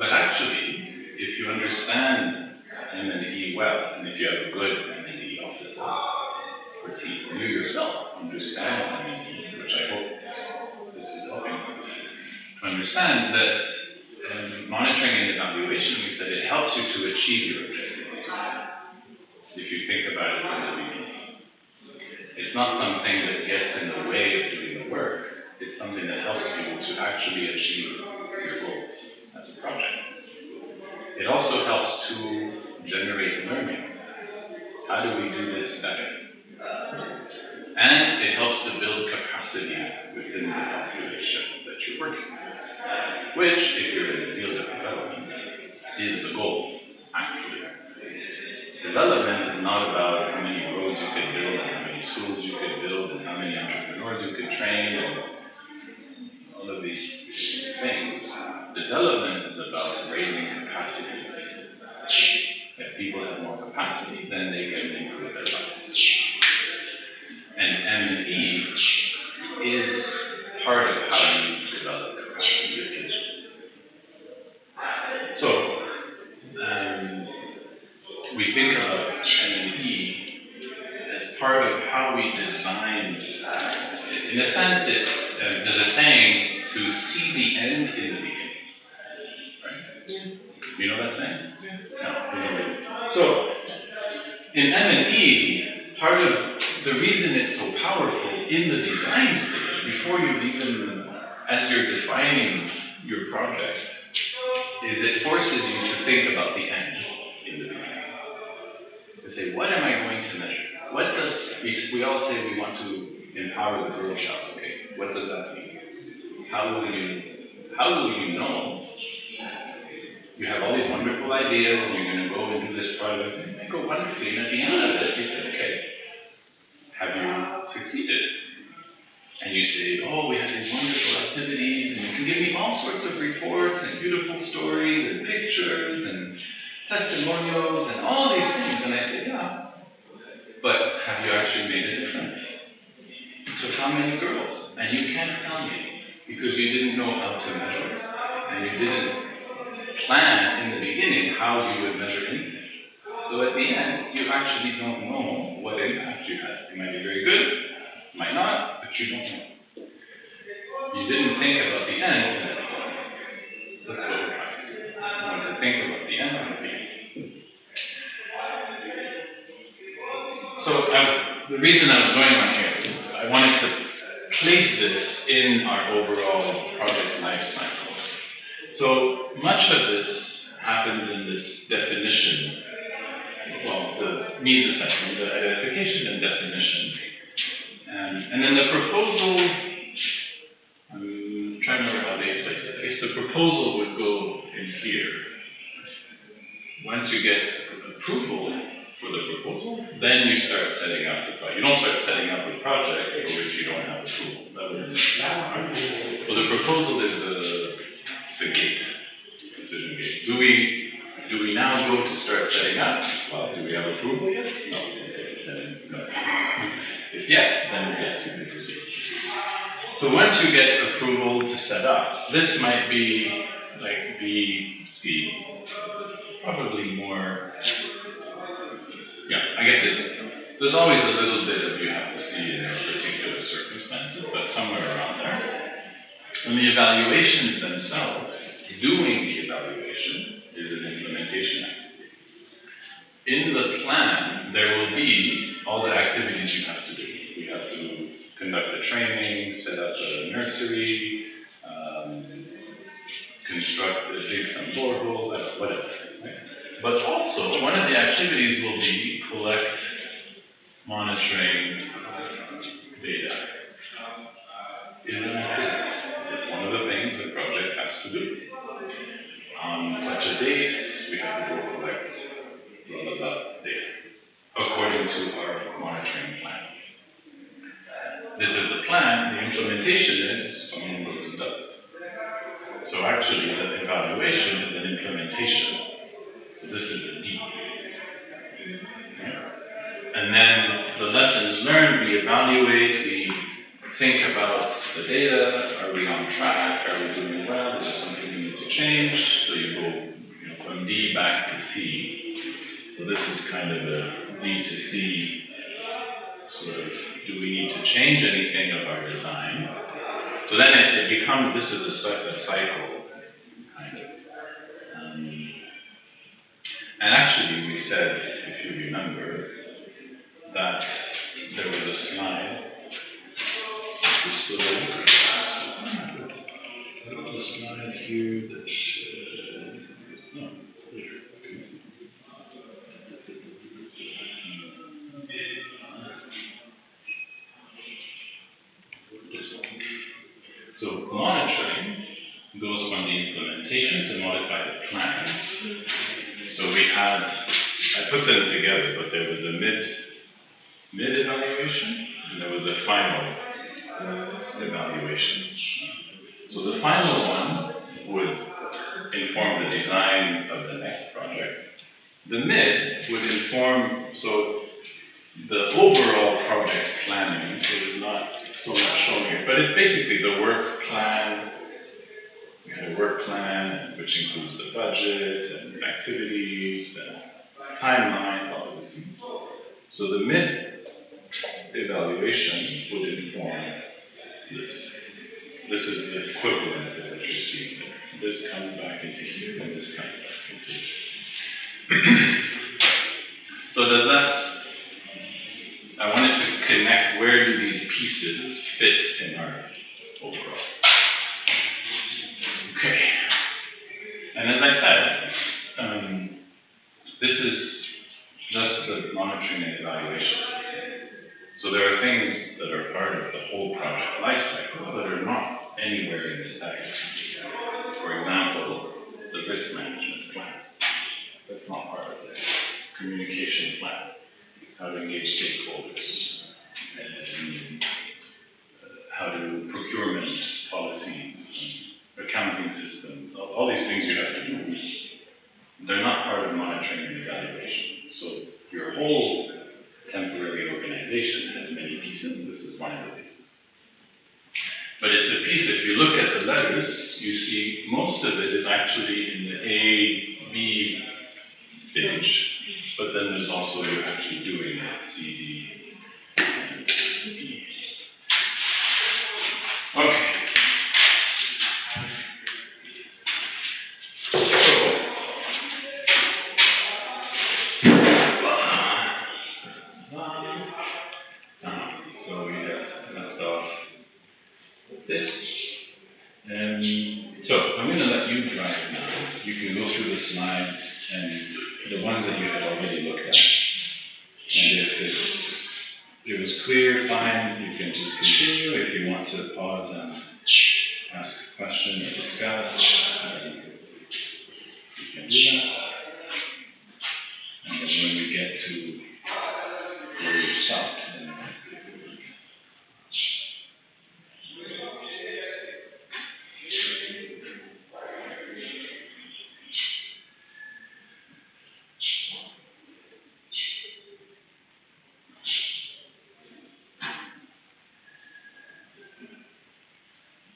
But actually, if you understand M&E well, and if you have a good M&E officer or team, and you yourself understand M&E, which I hope this is helping to understand that monitoring and evaluation means that it helps you to achieve your objectives. If you think about it from the beginning, it's not something that gets in the way of doing the work. It's something that helps you to actually achieve your goals as a project. It also helps to generate learning. How do we do this better? And it helps to build capacity within the population that you're working with, which, if you're in the field of development, is the goal, actually. Development is not about how many roads you could build and how many schools you could build and how many entrepreneurs you could train and all of these things. Development is about raising capacity. If people have more capacity, then they can improve their lives. And M&E is part of how you develop capacity. So, we think about M&E as part of how we design. In a sense, there's a saying to see the end in the beginning. Right? Yeah. You know that saying? Yeah. No. So, in M&E, part of the reason it's so powerful in the design stage, before you even, as you're defining your project, is it forces you to think about the end in the beginning. To say, what am I going to measure? What does, we all say we want to empower the Girl Scouts, okay? What does that mean? How will you know? You have all these wonderful ideas and you're going to go and do this project and it may go wonderfully, and at the end of it, you say, okay, have you succeeded? And you say, oh, we had these wonderful activities, and you can give me all sorts of reports and beautiful stories and pictures and testimonials and all these things. And I say, yeah, but have you actually made a difference? So how many girls? And you can't tell me because you didn't know how to measure it, and you didn't plan in the beginning how you would measure anything. So at the end, you actually don't know what impact you had. It might be very good, might not, but you don't know. You didn't think about the end. That's what we're trying to do. You want to think about the end and the beginning. So the reason I was going on here is I wanted to place this in our overall project life cycle. So much of this happens in this definition. Well, the needs assessment, the identification and definition. And then the proposal, I'm trying to remember how they place it. I guess the proposal would go in here. Once you get approval for the proposal, then you start setting up the project. You don't start setting up a project for which you don't have approval. So the proposal is the gate, decision gate. Do we now go to start setting up? Well, do we have approval yet? No. No. If yes, then yes, you can proceed. So once you get approval to set up, this might be like probably more, I guess there's always a little bit of you have to see in your particular circumstances, but somewhere around there. And the evaluations themselves, doing the evaluation is an implementation activity. In the plan, there will be all the activities you have to do. You have to conduct the training, set up a nursery, dig some borehole, whatever. Right? But also, one of the activities will be collect monitoring data. Is an activity. It's one of the things the project has to do. On such a date, we have to go collect blah, blah, blah data, according to our monitoring plan. This is the plan. The implementation is someone goes and does it. So actually, the evaluation is an implementation. So this is the D. Right? And then the lessons learned, we evaluate, we think about the data. Are we on track? Are we doing well? Is there something we need to change? So you go this is kind of a B2C sort of, do we need to change anything of our design? So then it becomes, this is a cycle, kind of. And actually we said, if you remember, that there was a slide, this little slide here that no, here. So monitoring goes from the implementation to modify the plan. So we had, I put them together, but there was a mid evaluation and there was a final evaluation. So the final one would inform the design of the next project. The mid would inform, so the overall project planning is not so much shown here, but it's basically the work plan. We had a work plan which includes the budget and activities and timeline, all of these things. So the mid evaluation would inform this. This is the equivalent of what you're seeing there. This comes back into here and this comes back into here. So does that, I wanted to connect where do these pieces fit in our overall. Okay. And as I said, this is just the monitoring and evaluation. So there are things that are part of the whole project lifecycle that are not anywhere in this diagram. For example, the risk management plan. That's not part of this. Communication plan. How to engage stakeholders. And how to procurement policies, accounting systems, all these things you have to do. They're not part of monitoring and evaluation. So your whole temporary organization has many pieces. This is one of the pieces. But it's a piece, if you look at the letters, you see most of it is actually in the A, B stage. But then there's also you're actually doing it, C, D, and E. Okay. So we have left off with this. So I'm going to let you drive now. You can go through the slides and the ones that you have already looked at. And if it was clear, fine, you can just continue. If you want to pause and ask a question or discuss, you can do that. And then when we get to where you stopped, then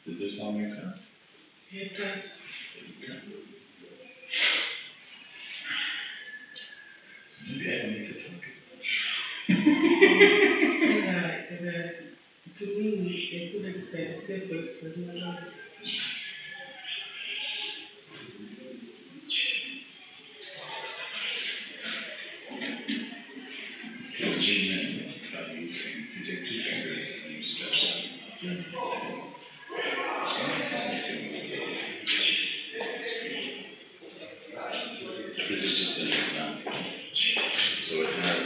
did this all make sense? It does. Maybe I don't need to talk. To me, it would have been separate from the other. You take 2 fingers and you stretch them. This is just an example. So it has.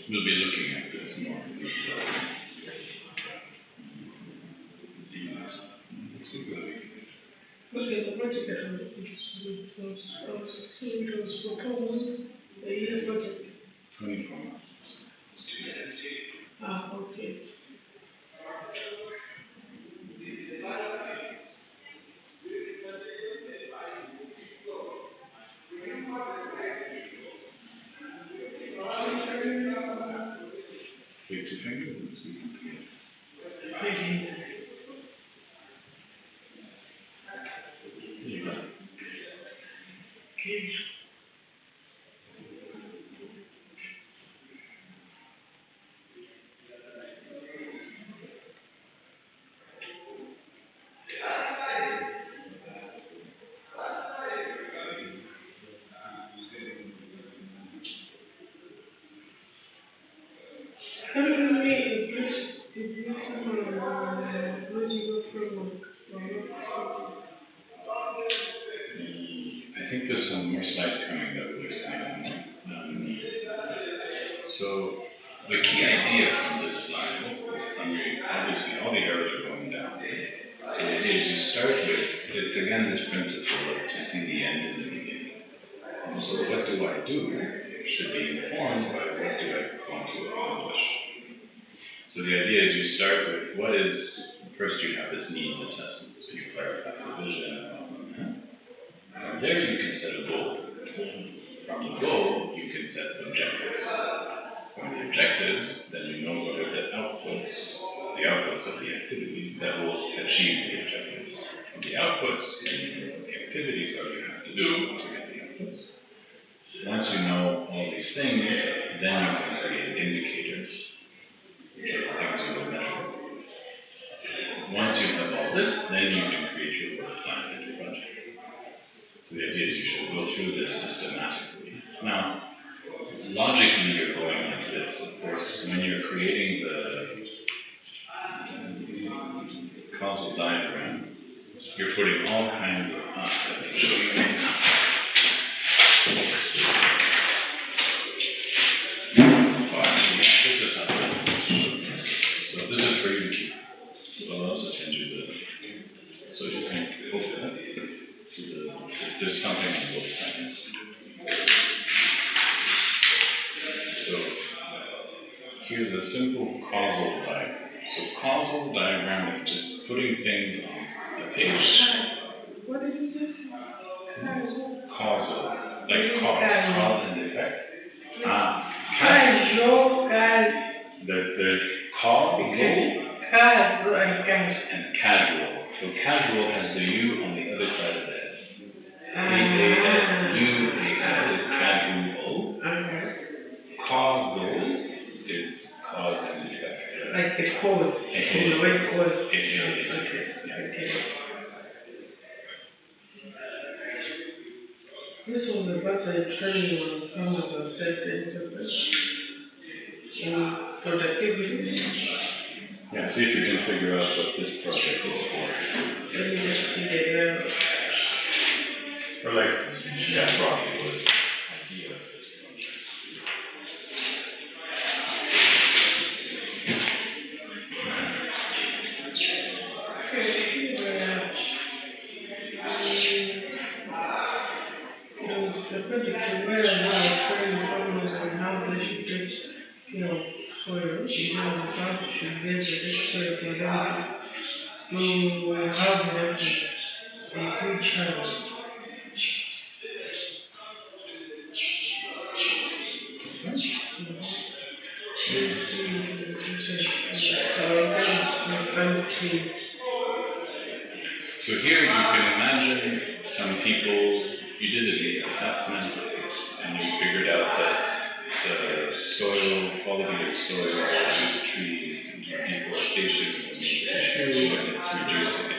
we'll be looking at this more in detail. Okay, the budget that was proposed, the year budget. 24 months. Okay. Wait, 2 fingers? Thank you. You got it. Okay. How do we make the regional framework? I think there's some more slides coming that will explain it more. So the key idea from this slide, obviously all the arrows are going down. So the idea is you start with, it's again this principle of to see the end in the beginning. And so what do I do should be informed by what do I want to accomplish. So the idea is you start with what is, first you have this needs assessment, so you clarify the vision. From there you can set a goal. From the goal you can set objectives. From the objectives, then you know what are the outputs of the activities that will achieve the objectives. From the outputs, then you know what the activities are you have to do to get the outputs. Once you know all these things, then you can create indicators, which are things you will measure. Once you have all this, then you can create your work plan and your budget. So the idea is you should go through this systematically. Now, logically you're going like this. Of course, when you're creating the causal diagram, you're putting all kinds of, let me show you right now. This is how it is. So this is for you to keep. So I'll also send you the, so you can open it. There's something on both sides. So here's a simple causal diagram. So causal diagram is just putting things on a page. What is this? Causal, like cause and effect. There's causal and casual. So casual has the U on the other side of the head. C-A-S-U-A-L is casual. Causal is cause and effect. Like the code. The way code. Okay. This was about a training on some of the self-interest in productivity. Yeah, see if you can figure out what this project is for. Let me just see the Or like, yeah, probably was idea of this project. The project to where and how training farmers on how they should get, soil, how they should get the soil for them to have a good chance. So here you can imagine some people, you did a needs assessment and you figured out that the soil, quality of soil, trees, and deforestation is a major issue and it's reducing,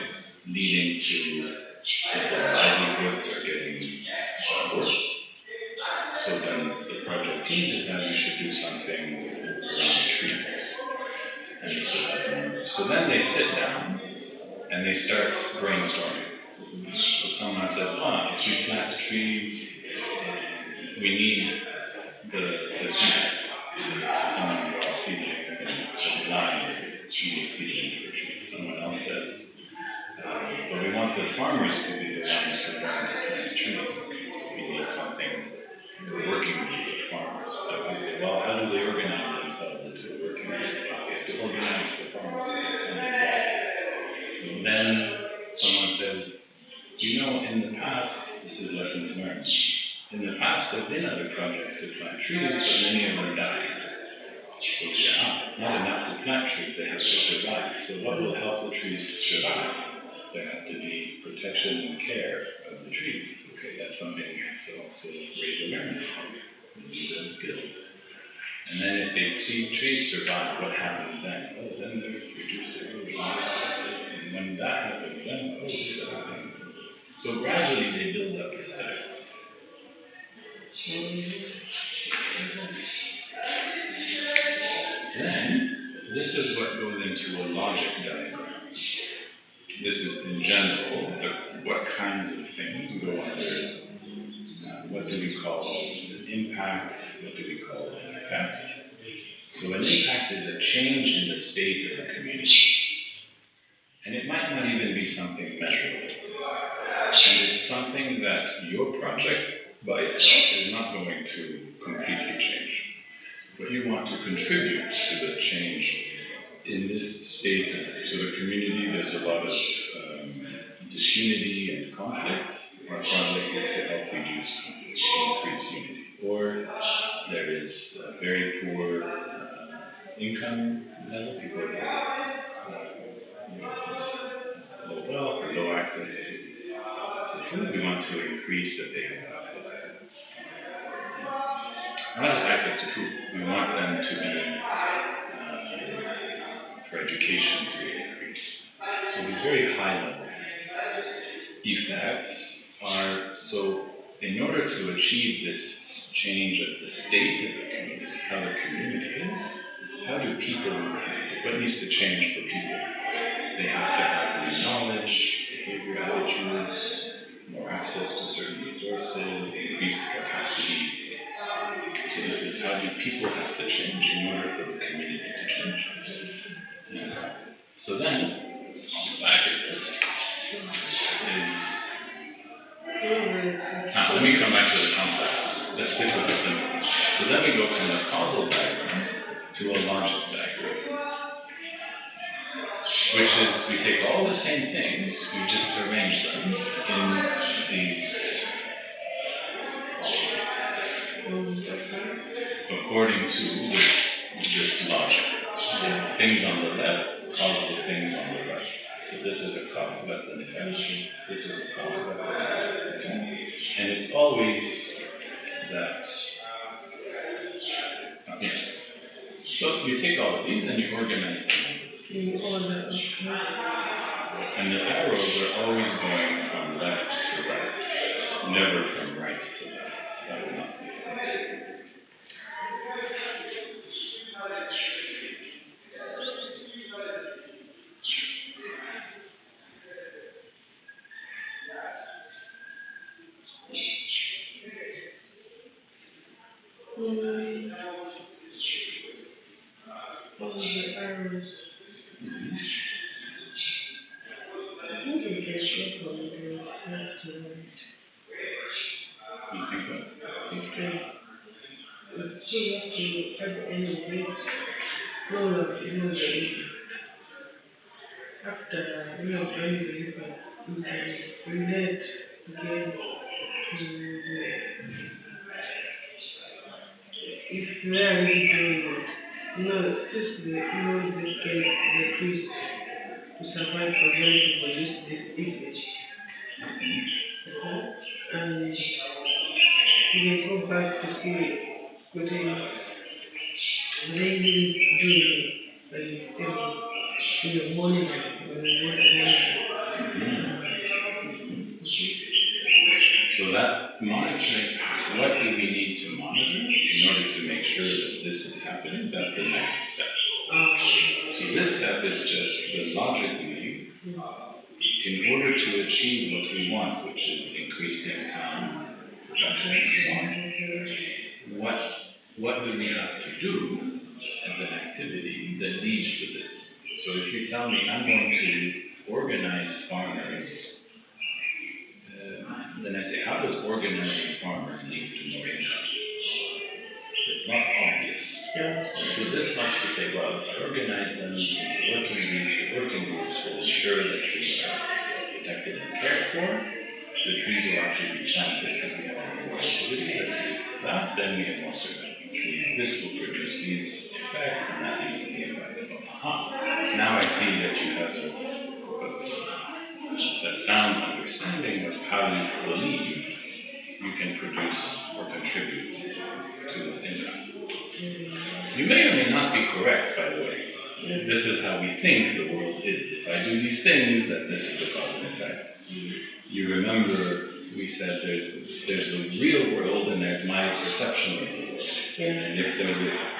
leading to people's livelihoods are getting worse. So then the project team decided we should do something around trees. And so then they sit down and they start brainstorming. So someone says, if we plant trees, we need the seed. while CJ can design the seedling for trees. Someone else says, but we want the farmers to be the ones who learn to plant trees. We need something, a working group of farmers. So we say, well, how do they organize themselves into a working group? We have to organize the farmers. And then someone says, you know, in the past, this is lessons learned. In the past, there have been other projects to plant trees, but many of them died. So not enough to plant trees, they have to survive. So what will help the trees survive? There has to be protection and care of the trees. Okay, that's something we have to also raise awareness on, and use those skills. And then if they see trees survive, what happens then? Oh, then there's reduced erosion. And when that happens, then, oh, this happens. So gradually they build up this habit. Then, this is what goes into a logic diagram. This is in general, what kinds of things go under, what do we call an impact, what do we call an effect? So an impact is a change in the state of the community. And it might not even be something measurable. And it's something that your project by itself is not going to completely change. But you want to contribute to the change in this state of the community. There's a lot of disunity and conflict. Our project is to help reduce conflict, increase unity. Or there is very poor income level, people have low wealth or low access to food. We want to increase that they have access to food. Not just access to food, we want them to be for education to increase. So these very high level effects are, so in order to achieve this change of the state of the community, how the community is, how do people, what needs to change for people? They have to have more knowledge, behavior, attitudes, more access to certain resources, increased capacity. So this is how do people have to change in order for the community to change. And so then, on the back of this let me come back to the concept. Let's stick with the symbol. So then we go from the causal diagram to a logic diagram, which is we take all the same things, we just arrange them in these according to this logic. Things on the left cause the things on the right. So this is a cause, that's an effect. This is a cause, that's an effect. And it's always that. Yes. So you take all of these and you organize them. In order. And the arrows are always going from left to right, never from right to left. That would not be possible. All the arrows. I think it gets from the left to right. You think what? So you have to, at the end of it, roll up the after we have done the paper, we can relate again to if we are really doing it. Just the trees to survive for them to produce this image. And you can go back to see what they really doing in the morning when they want to monitor. So that monitoring, what do we need to monitor in order to make sure that this is happening? That's the next step. So this step is just the logically, in order to achieve what we want, which is increased income, production, and so on, what do we have to do that leads to this. So if you tell me I'm going to organize farmers, then I say, how does organizing farmers lead to more income? It's not obvious. So this wants to say, well, if I organize them into working groups will ensure that trees are protected and cared for. The trees will actually be planted because we have more activity. That then we have more surviving trees. This will produce these effects, and that leads to the effect of now I see that you have a sound understanding of how you believe you can produce or contribute to income. You may or may not be correct, by the way. This is how we think the world is. If I do these things, then this is the cause and effect. You remember we said there's the real world and there's my perception of the world. And if there's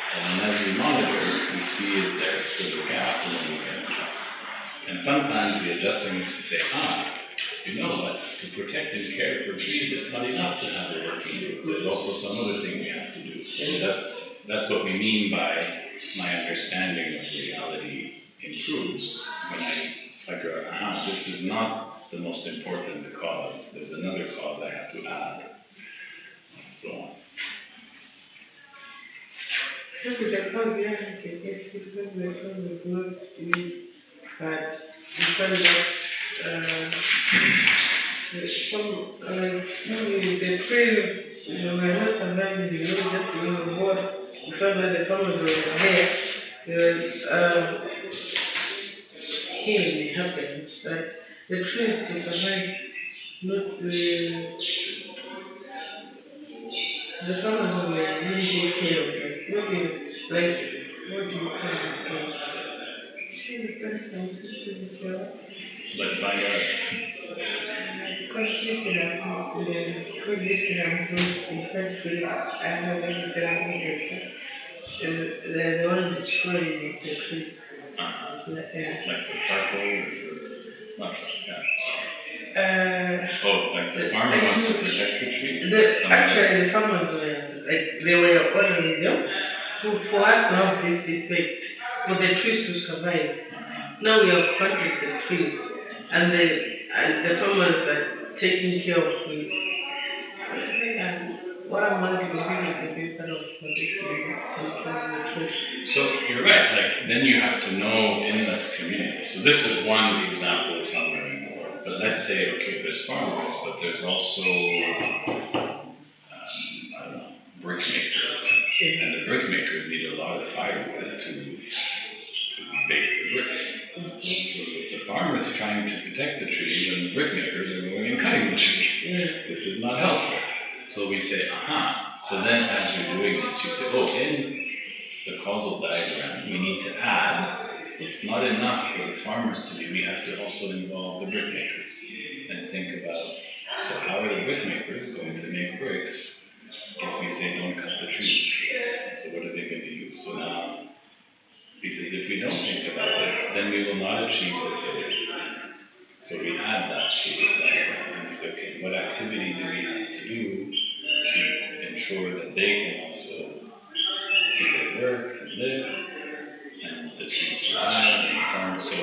and as we monitor, we see if there's a gap and then we can adjust. And sometimes the adjusting is to say, you know what, to protect and care for trees, it's not enough to have a working group. There's also some other thing we have to do. And that's what we mean by my understanding of reality improves when I figure out, this is not the most important cause. There's another cause I have to add, and so on. Because the cause it's because the cause is not bad. Because the trees, we're not surviving, just what because when the farmers were there, healing happens that the trees to survive, not the farmers were really taking care of it. Not in, like, what do you call it? Let's find out. Because they're the ones destroying the tree. Like the charcoal or not charcoal, like the farmer wants to protect the tree? Actually, the farmers were, like, they were honoring them for us to have this effect, for the trees to survive. Now we have planted the trees, and the farmers are taking care of it. What I want to do is to be part of the trees. So you're right, like then you have to know in the community. So this is one example of somewhere in the world. But let's say, okay, there's farmers, but there's also, I don't know, brickmakers. And the brickmakers need a lot of firewood to bake the bricks. So the farmer is trying to protect the tree when the brickmakers are going and cutting the tree. This is not helpful. So we say, so then as you're doing this, you say, in the causal diagram, we need to add, it's not enough for the farmers to be, we have to also involve the brickmakers and think about, so how are the brickmakers going to make bricks if we say don't cut the trees? So what are they going to use? So now, because if we don't think about it, then we will not achieve the goal. So we add that to the diagram and say, okay, what activity do we have to do to ensure that they can also do their work and live, and the trees survive and farm. So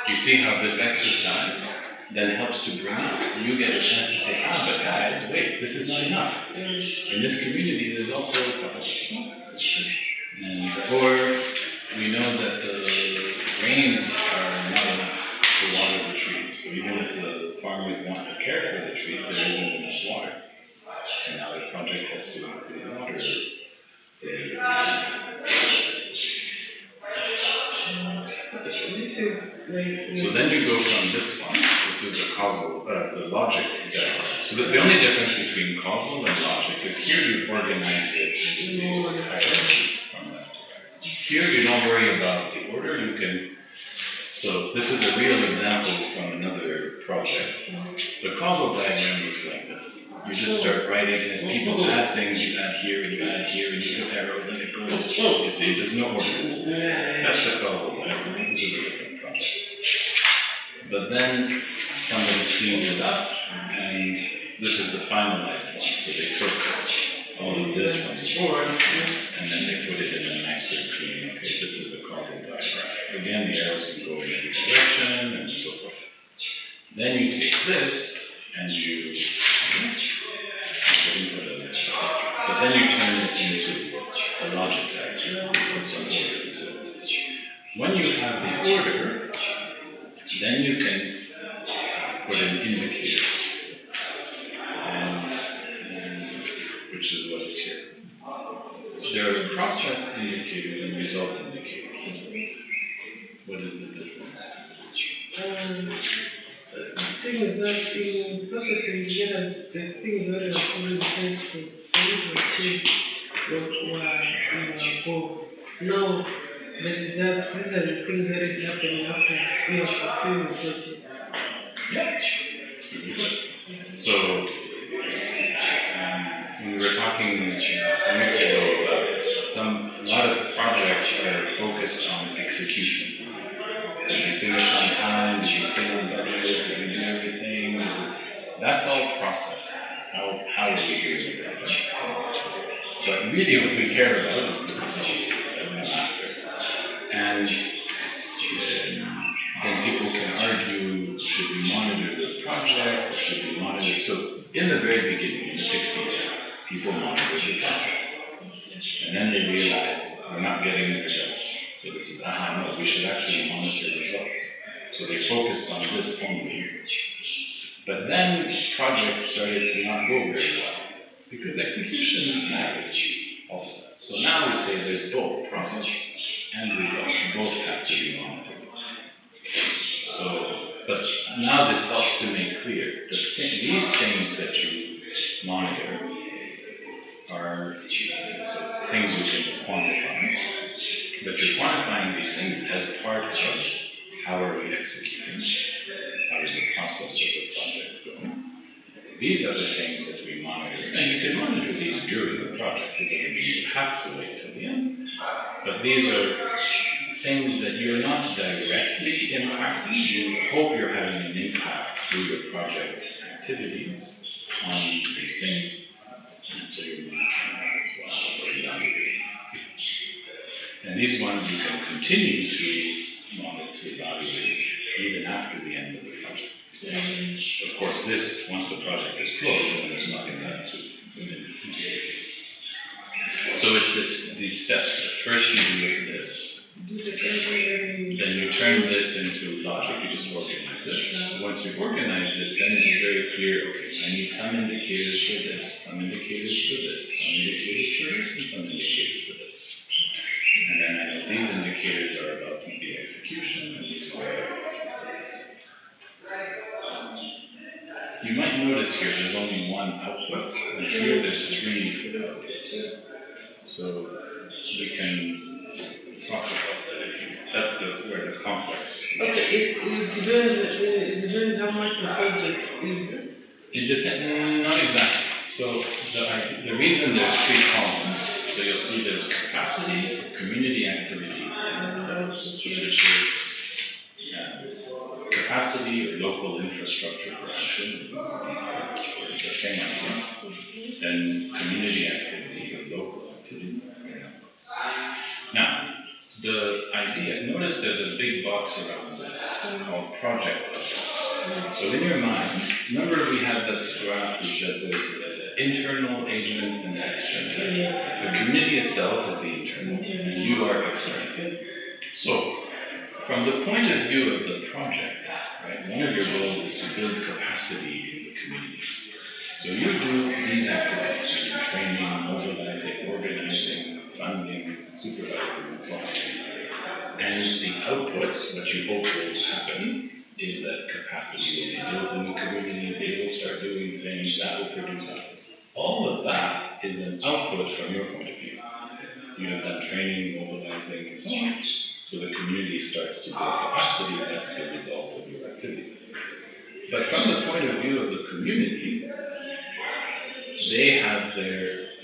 you see how this exercise then helps to bring up. You get a chance to say, but guys, wait, this is not enough. In this community, there's also a couple. And or we know that the rains are not enough to water the trees. So even if the farmers want to care for the trees, there isn't enough water. And now the project has to include water. So then you go from this one, which is the causal, the logic diagram. So the only difference between causal and logic is here you organize it into hierarchy from left to right. Here you don't worry about the order, you can, so this is a real example from another project. The causal diagram looks like this. You just start writing, and as people add things, you add here, and you add here, and you put arrows, and it goes. You see, there's no order. That's the causal diagram. This is a different project. But then somebody cleaned it up, and this is the finalized one. So they took all of this from the board, and then they put it in a nicer, clean, okay, again, the arrows can go in every direction and so forth. Then you take this and you input it, but then you turn it into a logic tag. Put some order into it. When you have the order, then you can put an indicator, which is what is here. There are process indicators and result indicators. What is the difference? The thing is that in processing, you get the things that are already sensitive, for you to achieve your goal. Now, these are the things that is happening after you have fulfilled the objective. Yeah. So, we were talking a week ago about a lot of projects are focused on execution. Did we finish on time? Did we stay on budget? Did we do everything? That's all process. How are we doing the project? But really what we care about is the results that come after. And then people can argue, should we monitor the project or should we monitor? So in the very beginning, in the 60s, people monitored the project. And then they realized we're not getting the results. So they said, no, we should actually monitor the results. So they focused on this only. But then projects started to not go very well because execution matters also. So now we say there's both process and results. Both have to be monitored. So, but now this helps to make clear that these things that you monitor are things you can quantify, but you're quantifying these things as part of how are we executing, how is the process of the project going. These are the things that we monitor, and you can monitor these during the project. It doesn't mean you have to wait till the end, but these are things that you're not directly impacting. You hope you're having an impact through your project activities on these things, and so you're monitoring that as well, or evaluating. And these ones you can continue to monitor, to evaluate even after the end of the project. Of course, once the project is closed, then there's nothing left to investigate. So it's these steps. First you do this. Then you turn this into logic. You just organize it. Once you've organized this, then it's very clear, okay, I need some indicators for this, some indicators for this, some indicators for this, and some indicators for this. And then I know these indicators are about the execution, and these are. You might notice here there's only one output, and here there's three outputs. So we can talk about that. That's where the complex. Okay, it depends how much the project is. It depends, not exactly. So the reason there's three columns, so you'll see there's capacity, community activity, which is capacity or local infrastructure for action, the same idea. Then community activity or local activity. Now, the idea, notice there's a big box around this called project budget. So in your mind, remember we had this graph which said there's internal agent and external. The community itself is the internal, and you are external. So, from the point of view of the project, right, one of your goals is to build capacity in the community. So you do these activities, you do training, mobilizing, organizing, funding, supervising, and so on. And the outputs, what you hope will happen, is that capacity will be built in the community, they will start doing things, that will produce outputs. All of that is an output from your point of view. You have done training, mobilizing, and so on. So the community starts to build capacity, that's the result of your activity. But from the point of view of the community, they have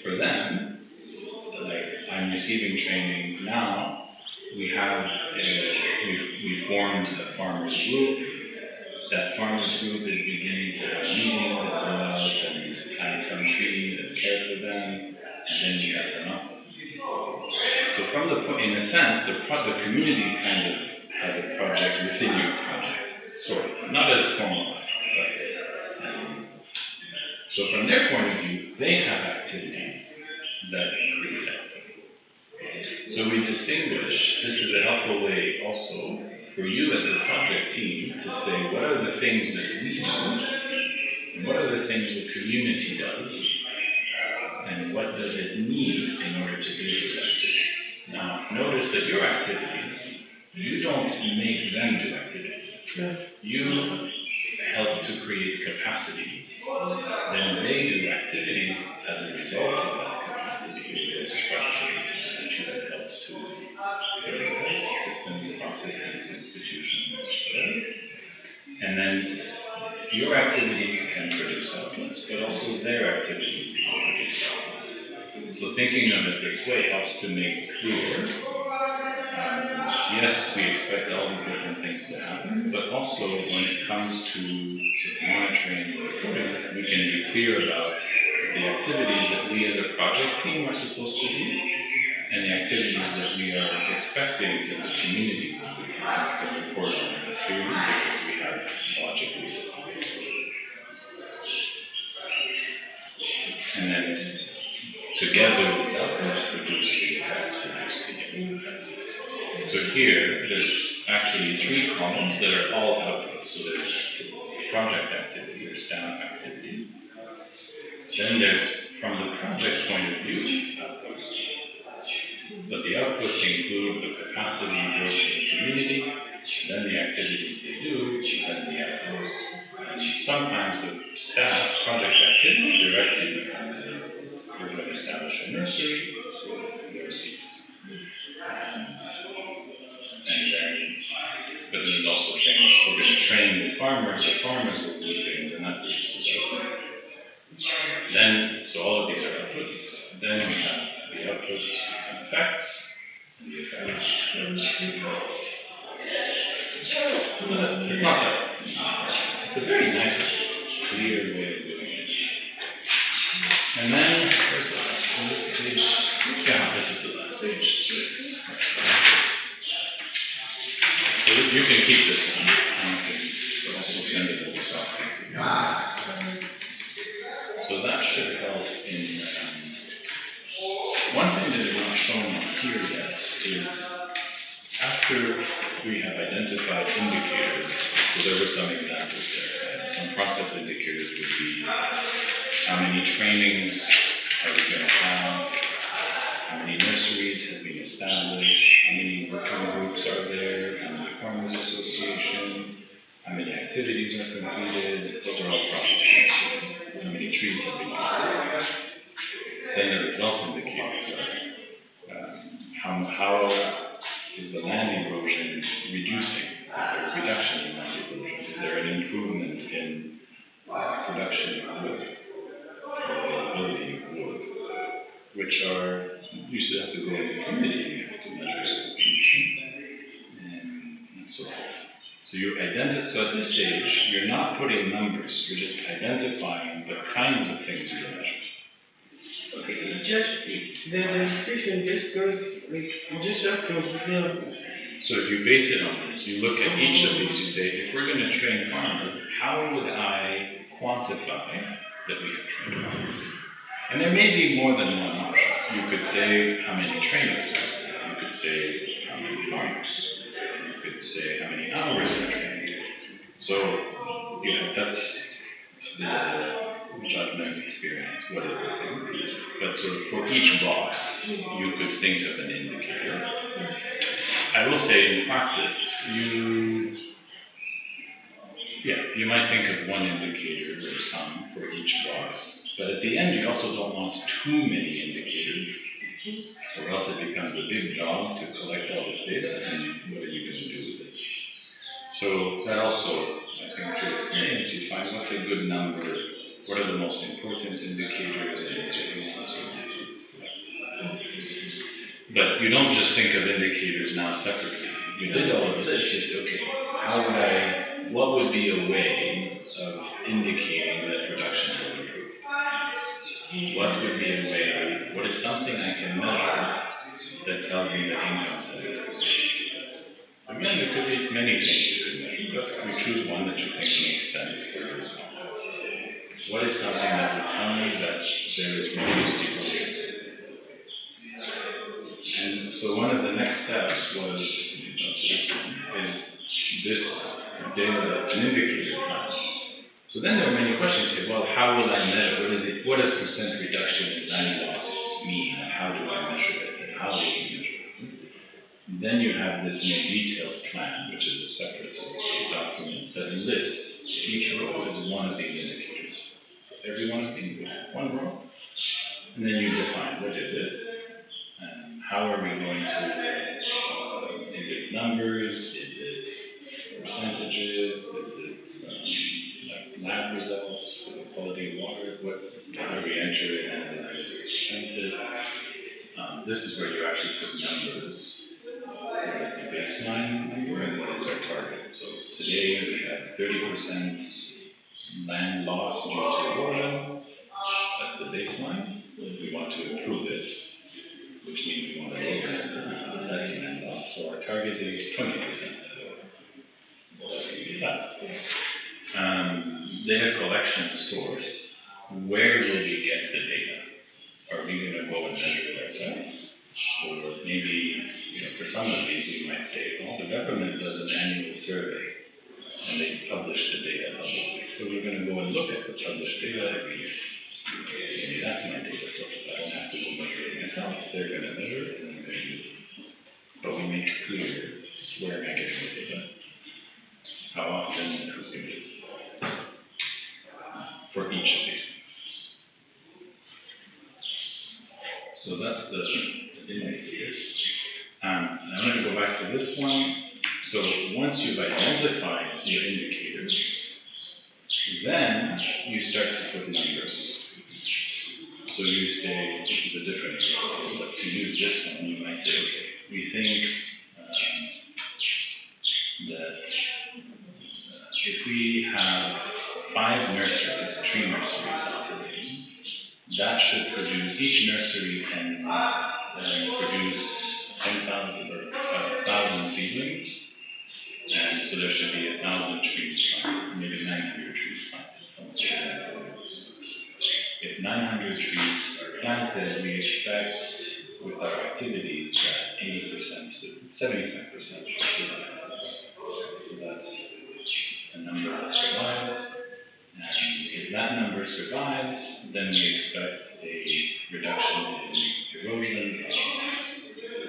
for them, like I'm receiving training now, we formed a farmers group. That farmers group is beginning to have meetings and go out and plant some trees and care for them, and then we have them up. So from in a sense, the community kind of within your project, sort of, not as formalized, but, so from their point of view, they have activities that create activity. So we distinguish, this is a helpful way also for you as a project team to say, what are the things that we do, and what are the things the community does, and what does it need in order to do those activities. Now, notice that your activities, you don't make them do activities. Yeah. You help to create capacity. Then they do activities as a result of that capacity, there's structure, which then helps to systems, processes, institutions, whatever. And then your activities can produce outputs, but also their activities can produce outputs. So thinking of it this way helps to make clear, yes, we expect all these different things to happen, but also when it comes to monitoring and reporting, we can be clear about the activities that we as a project team are supposed to do, and the activities that we are expecting that the community can report on clearly because we have logically defined. And then together with outputs produce the effects produced together. So here, there's actually 3 columns that are all outputs. So there's project activity, there's staff activity. Then there's, from the project point of view, outputs. But the outputs include the capacity built in the community, then the activities they do, then the outputs. And sometimes the staff project activity directly becomes we're going to establish a nursery, so there's seeds. And then, but then there's also things, we're going to train the farmers will do things, and that leads to output. Then, so all of these are outputs. Then we have the outputs become effects, and the effects it's not that, it's a very nice, clear way of doing it. And then, where's the last page? Yeah, this is the last page 6. So you can keep this one, and you can also send it to the software. So that should help in, one thing that is not shown here yet is after we have identified indicators, so there were some examples there, some process indicators would be how many trainings are we going to have, how many nurseries have been established, how many working groups are there, how many farmers association, how many activities are completed, those are all process indicators, how many trees have been planted. Then the result indicators are how is the land erosion reducing? Is there a reduction in land erosion? Is there an improvement in production of wood, availability of wood, which are, you still have to go in the community, you have to measure pollution, and so forth. So you identify, so at this stage, you're not putting numbers, you're just identifying the kinds of things you measure. Okay, just the description just goes like just after the. So if you base it on this, you look at each of these, you say, if we're going to train farmers, how would I quantify that we have trained farmers? And there may be more than one option. You could say how many trainers, you could say how many farmers, you could say how many hours they're trained. So, yeah, that's the judgment experience, what is the thing? But sort of for each box, you could think of an indicator. I will say in practice, you might think of one indicator or some for each box, but at the end you also don't want too many indicators, or else it becomes a big job to collect all this data, and what are you going to do with it? So that also, I think through experience, you find what's a good number, what are the most important indicators, and what are the ones you want to collect. But you don't just think of indicators now separately. You did all of this, you say, okay, what would be a way of indicating that production will improve? What would be a way, what is something I can measure that tells me that income has improved? Again, there could be many many things you could measure, but we choose one that you think makes sense for your response. What is something that would tell me that there is reduced erosion? And so one of the next steps was, is this data, an indicator plan. So then there are many questions here. Well, how will I measure? What does percent reduction in land loss mean? And how do I measure it? And how will we measure it? And then you have this more detailed plan, which is a separate document that lists each row as one of these indicators. Every one of these is one row. And then you define what is it, and how are we going to, is it numbers, is it percentages, is it like lab results, quality of water, how do we enter it and analyze it percentage? This is where you actually put numbers, the baseline number, and what is our target. So today we have 30% land loss due to erosion. That's the baseline. We want to improve it, which means we want to lower that land loss. So our target is 20%. Data collection source. Where will we get the data? Are we going to go and measure it ourselves? Or maybe, for some of these we might say, well, the government does an annual survey and they publish the data publicly. So we're going to go and look at the published data every year. Maybe that's my data source. I don't have to go measure it myself. They're going to measure it and I'm going to use it. But we make clear where am I getting the data, how often, and who's going to use it for each of these. So that's the indicators. I want to go back to this one. So once you've identified your indicators, then you start to put numbers. So you say, this is a different example, but to use this one, you might say, okay, we think that if we have 5 nurseries, tree nurseries operating, that should produce, each nursery can produce 10,000 or 1,000 seedlings, and so there should be 1,000 trees planted, maybe 900 trees planted. If 900 trees are planted, we expect with our activities that 80% to 75% should survive. So that's a number that survives. And if that number survives, then we expect a reduction in erosion of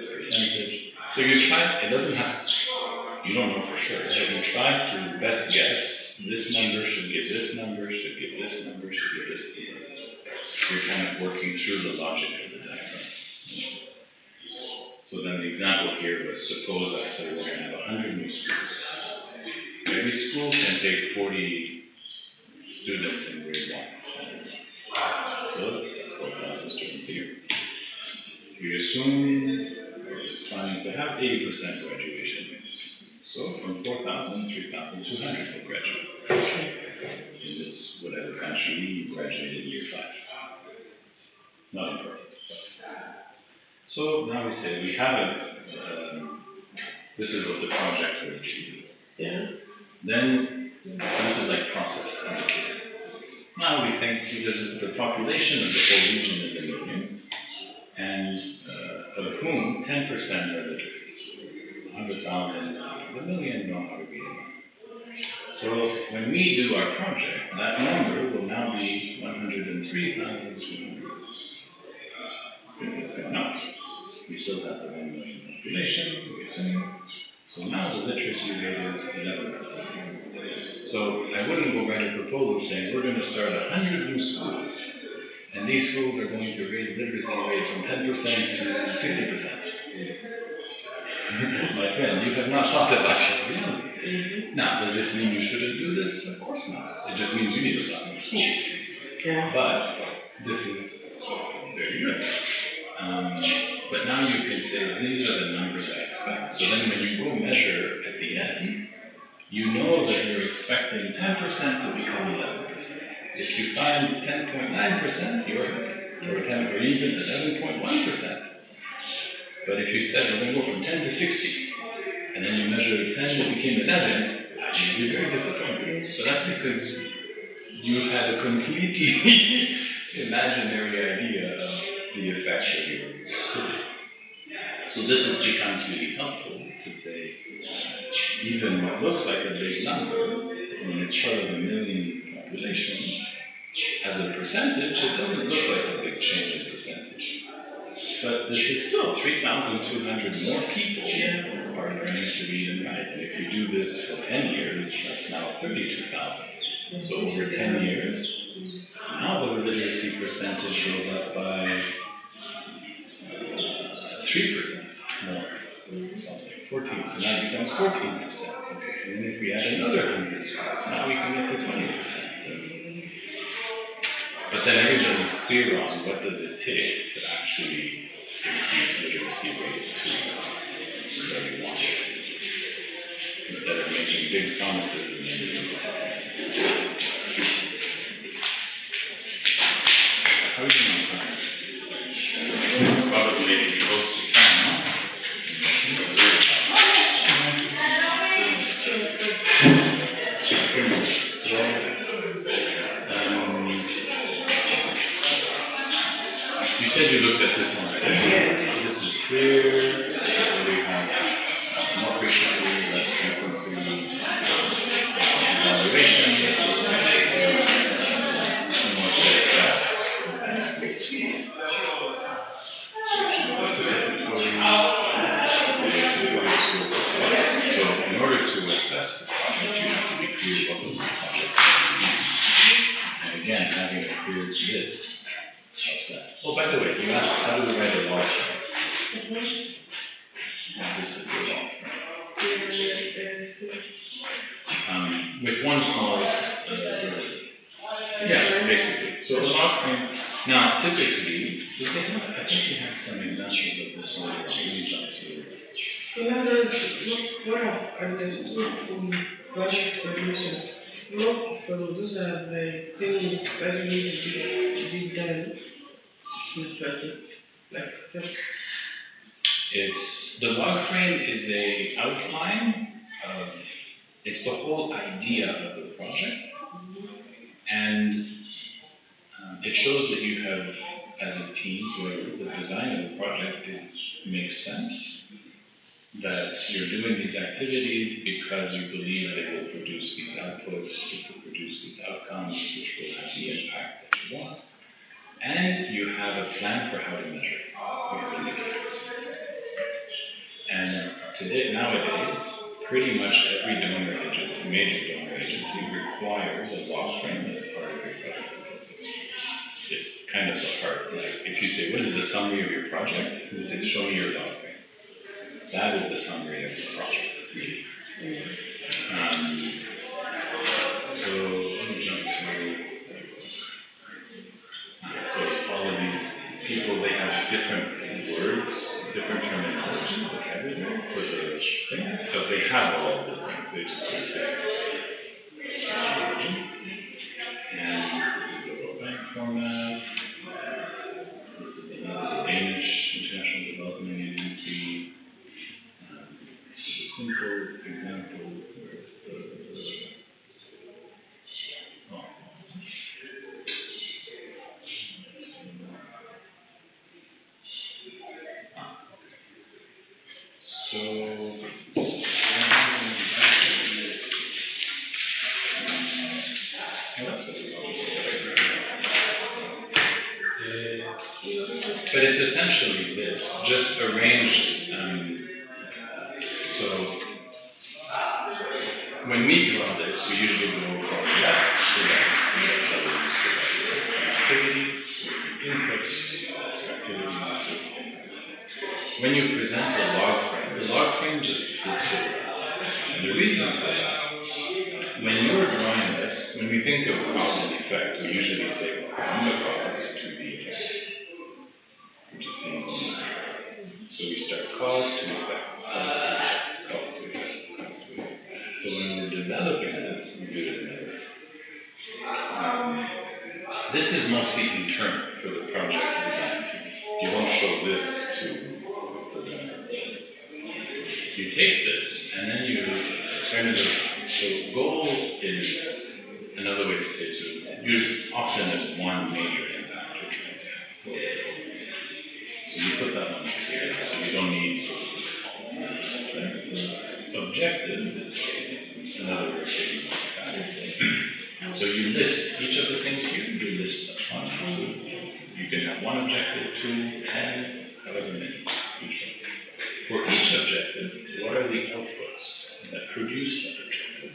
percentage. So you try, it doesn't have, you don't know for sure, so you try to best guess, this number should give this number, should give this number, should give this number. You're kind of working through the logic of the diagram. So then the example here was, suppose I said we're going to have 100 new schools. Every school can take 40 students in grade 1. So that's 4,000 students a year. We assume we're planning to have 80% graduation rates. So from 4,000, 3,200 will graduate. In this whatever country you graduated in year 5. Not important. So now we say we have this is what the project will achieve. Yeah. Then this is like process indicator. Now we think the population of the whole region is 1 million, and of whom 10% are literate. 100,000 out of 1 million know how to read and write. So when we do our project, that number will now be 103,200. It's gone up. We still have the 1 million population, we assume. So now the literacy rate is 11%. So I wouldn't go write a proposal saying we're going to start 100 new schools, and these schools are going to raise literacy rate from 10% to 50%. My friend, you have not thought about your reality. Now, does this mean you shouldn't do this? Of course not. It just means you need to start more schools. Yeah. But this is very good. But now you can say, these are the numbers I expect. So then when you go measure at the end, you know that you're expecting 10% to become 11%. If you find 10.9%, you're happy. Or even 11.1%. But if you said we're going to go from 10 to 60, and then you measure 10, it became 11, you'd be very disappointed. So that's because you had a completely imaginary idea of the effect that you were getting. So this becomes really helpful to say, even what looks like a big number, when it's part of a million population, as a percentage, it doesn't look like a big change in percentage. But this is still 3,200 more people are learning to read and write. And if you do this for 10 years, that's now 32,000. So over 10 years, now the literacy percentage goes up by 3% more. Something, 14. So now it becomes 14%. Okay. And then if we add another 100 schools, now we can get to 20%. But then everybody's clear on what does it take to actually increase literacy rates to where we want it. Instead of making big promises and then doing it. How are you doing on time? Probably close to 10, no? You said you looked at this one, right? So this is clear. So we have more frequently, less frequency, evaluation, more success. So in order to assess the project, you have to be clear what the project is. And again, having a clear list. Oh, by the way, you asked, how do we write a law firm? This is the law firm. With one small, yeah, basically. So a law firm, now typically, I think we have some examples of this later on. Let me jump to What I've understood from project solution, not from those are the things that need to be done with project, like that. The log frame is a outline of, it's the whole idea of the project, and it shows that you have, as a team, whoever, the design of the project makes sense, that you're doing these activities because you believe they will produce these outputs, which will produce these outcomes, which will have the impact that you want, and you have a plan for how to measure it. And today, nowadays, pretty much every donor agency, major donor agency, requires a log frame as part of your project proposal. It's kind of the heart. Like, if you say, what is the summary of your project? They say, show me your log frame. That is the summary of your project, really. So, let me jump to, so all of these people, they have different words, different terminology, vocabulary for the thing, but they have all of the things, they just do it. And this is the World Bank format, this is the Danish International Development Agency, simple example where but it's essentially this, just arranged. So when we draw this, we usually go from left to right. Activities, inputs, activities. When you present the log frame just sits here. And the reason for that, when you're drawing this, when we think of cause and effect, we usually say, well, from the cause to the effect. So we start cause to effect, cause to effect, cause to effect. So when we're developing this, we do it another way. This is mostly internal for the project design team. You won't show this to the donor. You take this, and So goal is another way to say it. So usually often there's one major impact you're trying to have. So you put that one here, so you don't need sort of objective is another way of saying that. So you list each of the things here, you list one, two. You can have one objective, 2, 10, however many, each one. For each objective, what are the outputs that produce that objective?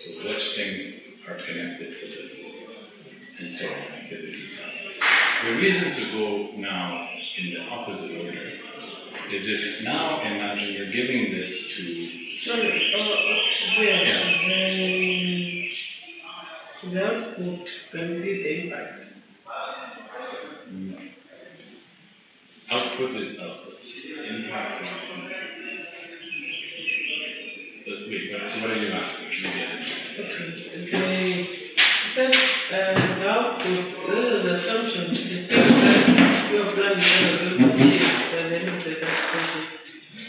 So which things are connected to this, and so on, activities. The reason to go now in the opposite order is if now imagine you're giving this to... Sorry, Yeah. The output can be the impact. Output is output. Impact is... Wait, so what are you asking? Okay. The output, the assumption, the thing that you have done is going to be at the end of the process.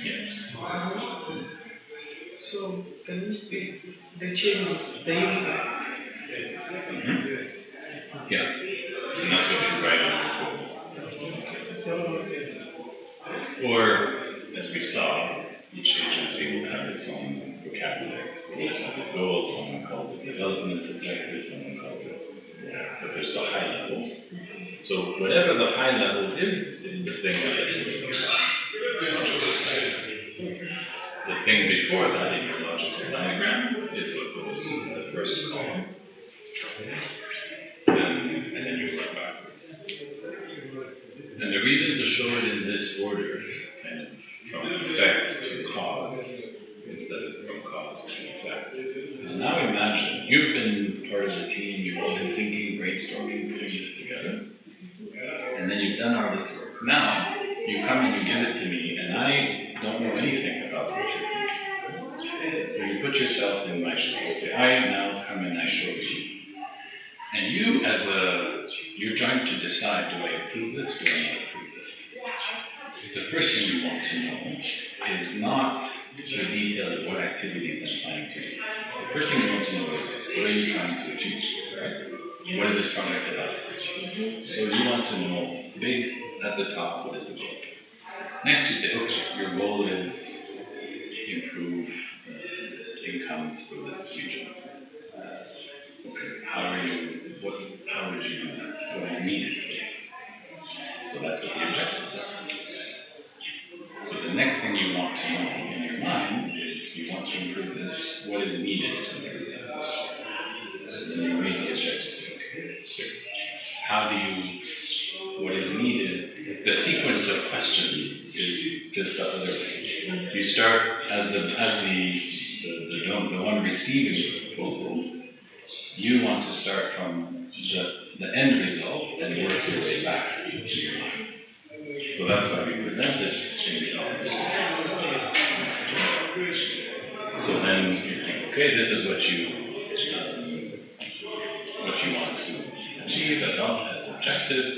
Yes. So, can you speak the changes, the impact? Yeah. And that's what you write on the code. Or, as we saw, each agency will have its own vocabulary. Each has its goals, someone calls it development objectives, someone calls it, but there's the high level. So whatever the high level is the thing that is the thing before that in your logical diagram is what goes in the first column. And then you work backwards. And the reason to show it in this order, kind of from effect to cause, instead of from cause to effect, is now imagine you've been part of the team, you've all been thinking, brainstorming, putting this together, and then you've done all this work. Now, you come and you give it to me, and I don't know anything about what you're thinking. So you put yourself in my shoes. Okay, I now come and I show you. And you, you're trying to decide, do I approve this, do I not approve this? The first thing you want to know is not the detail of what activities I'm planning to do. The first thing you want to know is, what are you trying to achieve, right? What is this project about? So you want to know, big at the top, what is the goal? Next you say, okay, your goal is improve incomes for this region. Okay, how would you do that? What do you need it for? So that's what the objectives are. So the next thing you want to know in your mind is, you want to improve this, what is needed to improve that? So then you read the objectives. Okay, so what is needed? The sequence of questions is just the other way. You start as the one receiving the proposal. You want to start from the end result and work your way back to your mind. So that's why we present this change office. So then you think, okay, this is what you want to achieve as objectives.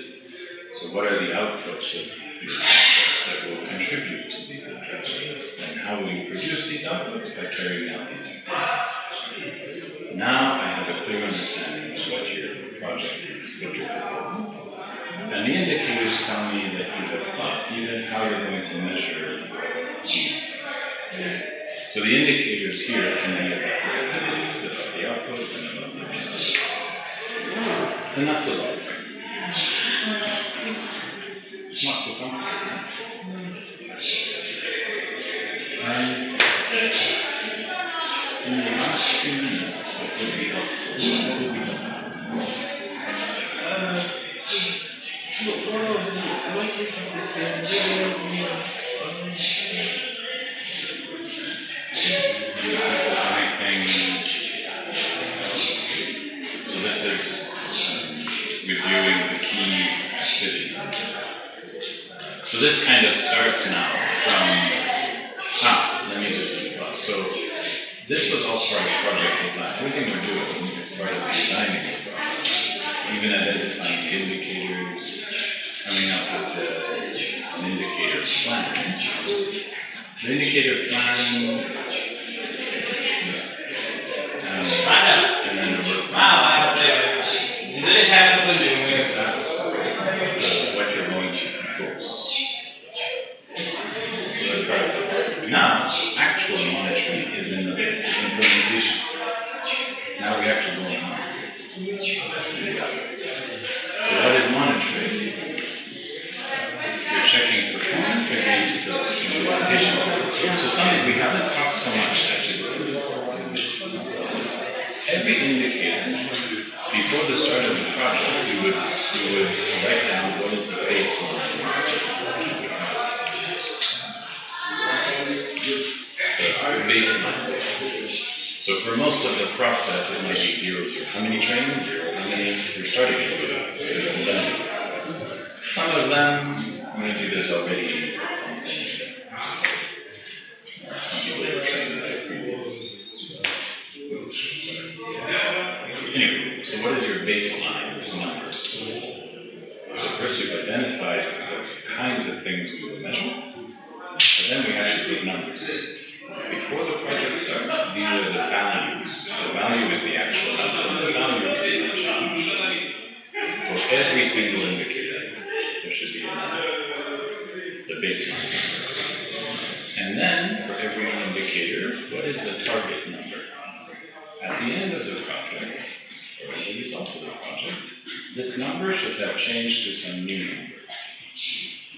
So what are the outputs that will contribute to these objectives? And how will you produce these outputs? By carrying out these activities. Now I have a clear understanding of what your project is, what you're proposing. And the indicators tell me that you have thought even how you're going to measure these. So the indicators here can be about the activities, about the outputs, and about the results. And that's a lot of things. It's not so complicated, right? In the last few minutes, what would be helpful? What would be helpful? So this is reviewing the key activities. So this kind of starts now from, let me just pause. So this was all part of project design. Everything we're doing is part of designing the project. Even identifying the indicators, coming up with an indicator plan. The indicator plan, So for most of the process, it might be 0, 0. How many trains? 0. How many you're starting with? Some of them, maybe there's already something. Some people are trained by previous. Anyway, so what is your baseline number? So first you've identified the kinds of things we will measure, but then we actually take numbers. Before the project starts, these are the values. The value is the actual number. The value is the change. For every single indicator, there should be a number, the baseline number. And then, for every indicator, what is the target number? At the end of the project, or as a result of the project, this number should have changed to some new number.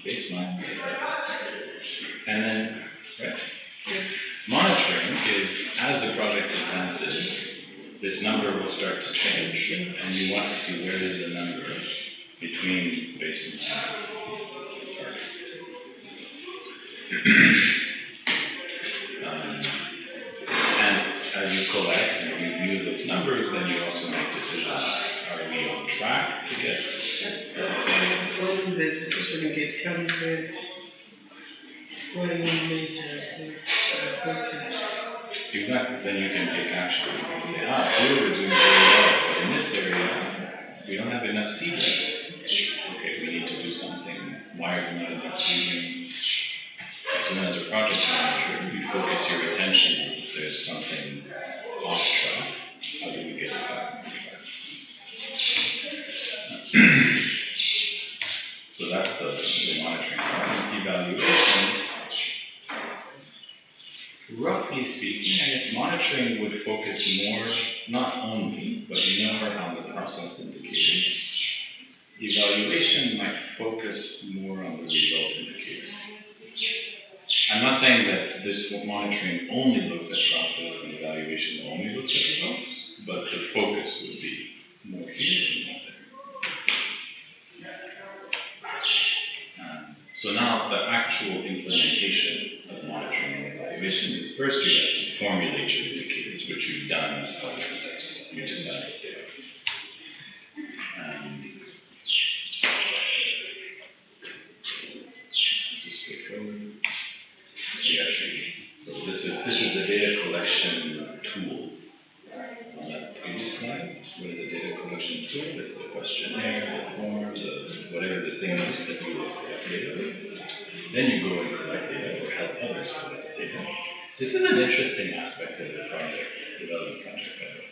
Baseline. And then, right? Monitoring is, as the project advances, this number will start to change, and you want to see where is the number between baseline and target. And as you collect and review those numbers, then you also make decisions. Are we on track to get? What is this? It's going to get counted. What do you need to Exactly. Then you can take action. You can say, here we're doing very well, but in this area, we don't have enough seedlings. Okay, we need to do something. Why are we not enough seedlings? So then as a project manager, you focus your attention on if there's something off track, how do we get it back on track? So that's the monitoring part. Evaluation. Roughly speaking, I guess monitoring would focus more, not only, but more on the process indicators. Evaluation might focus more on the result indicators. I'm not saying that this monitoring only looks at process and evaluation only looks at results, but the focus would be more here than more there. So now the actual implementation of monitoring and evaluation is first you have to formulate your indicators, which you've done as part of the exercise. You decide what they are. Just click over. So this is the data collection tool. On that previous slide, what is the data collection tool? It's the questionnaire, the form, whatever the thing is that you will collect data with. Then you go and collect data or help others collect data. This is an interesting aspect of the project, development project, by the way.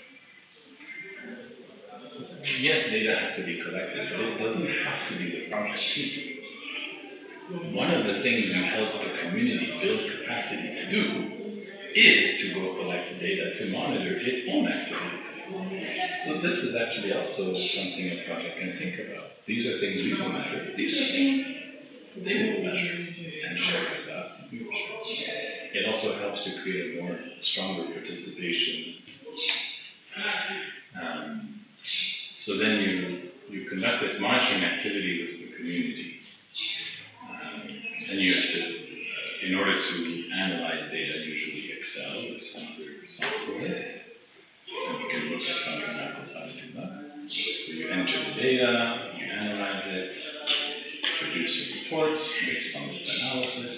Yes, data has to be collected, but it doesn't have to be the project team. One of the things we help the community build capacity to do is to go collect the data to monitor its own activity. So this is actually also something a project can think about. These are things we will measure. These are things they will measure and share with us. It also helps to create a more stronger participation. So then you conduct this monitoring activity with the community. And you have to, in order to analyze data, usually Excel or some other software. And you can look at some examples how to do that. So you enter the data, you analyze it, produce your reports based on this analysis.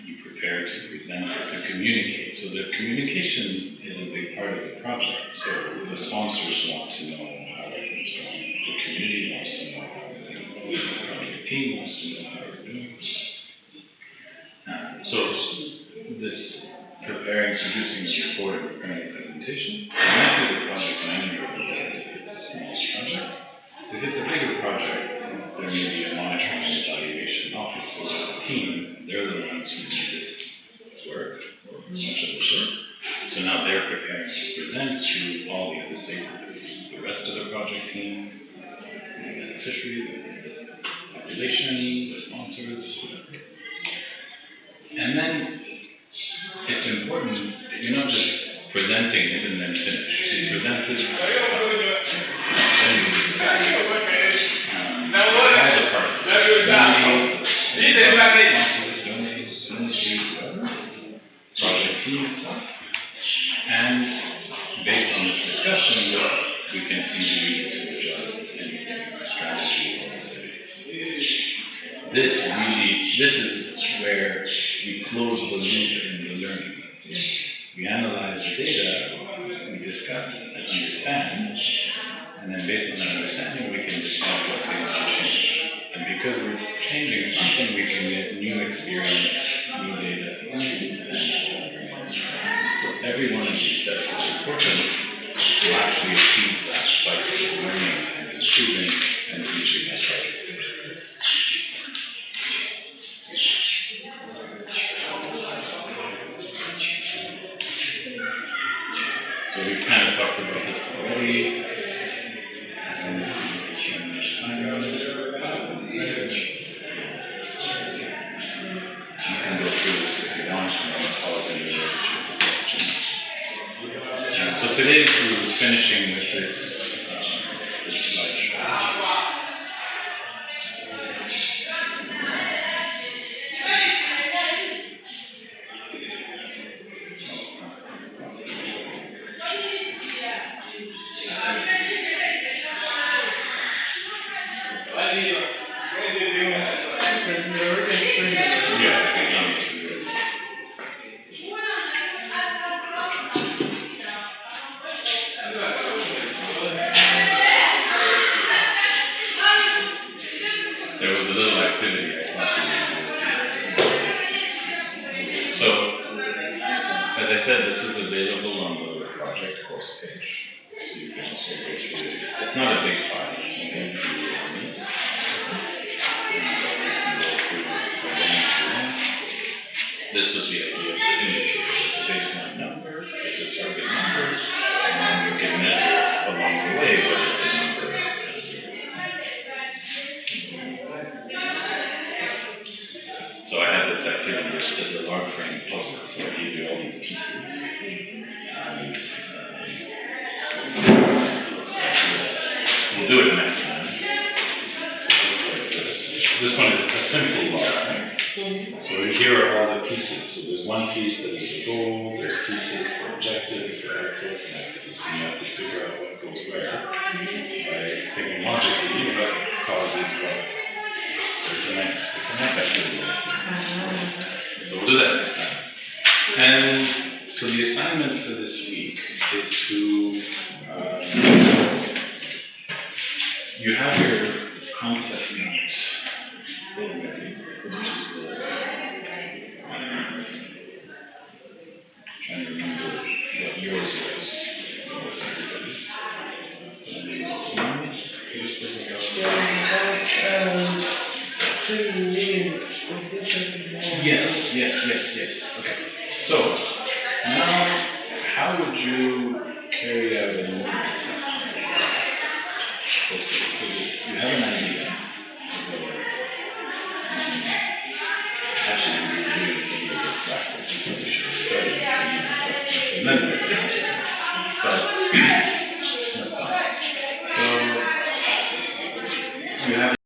You prepare to present or to communicate. So the communication is a big part of the project. So the sponsors want to know how everything's going. The community wants to know how everything's going. The project team wants to know how we're doing. So this preparing, producing a report and preparing a presentation, might be the project manager of the if it's a small project. If it's a bigger project, there may be a monitoring and evaluation officer or a team. They're the ones who do this work, or much of the work. So now they're preparing to present to all the other stakeholders, the rest of the project team, the beneficiary, the population, the sponsors, whatever. And then it's important that you're not just presenting it and then finish. You present it, then you all the parts. Project team itself. And based on this discussion, we can see the need to adjust any strategy. This is where we close the loop in the learning. We analyze the data, we discuss and understand, and then based on that understanding, we can decide what things to change. And because we're changing something, we can get new experience, new data, so every one of these steps is important to actually achieve that cycle of learning and improving and reaching that target. So we've kind of talked about this already. You can go through this if you want, and I'll pause and answer questions. So today we're finishing with this slideshow. There was a little activity I thought we would do. So, as I said, this is available on the project course page. So you can also go through it. It's not a big file. You can go through it on it. This was the idea of the indicator. It's a baseline number, it's a target number, and then you can measure along the way whether the number has been. So I had this activity as a log frame puzzle, so I gave you all these pieces. And we'll do it next time. This one is a simple log, right? So here are all the pieces. So there's one piece that is the goal, there's pieces for objectives, for outputs, and activities. So you have to figure out what goes where by thinking logically what causes what. So it's a nice activity. So we'll do that next time. And so the assignment for this week is to, you have your concept note already, which is the, trying to remember what yours was. Yes. Okay. So now, how would you carry out a movement? Okay, so you have an idea. Actually, we really need to go backwards. You probably should have started and then but that's fine. So you have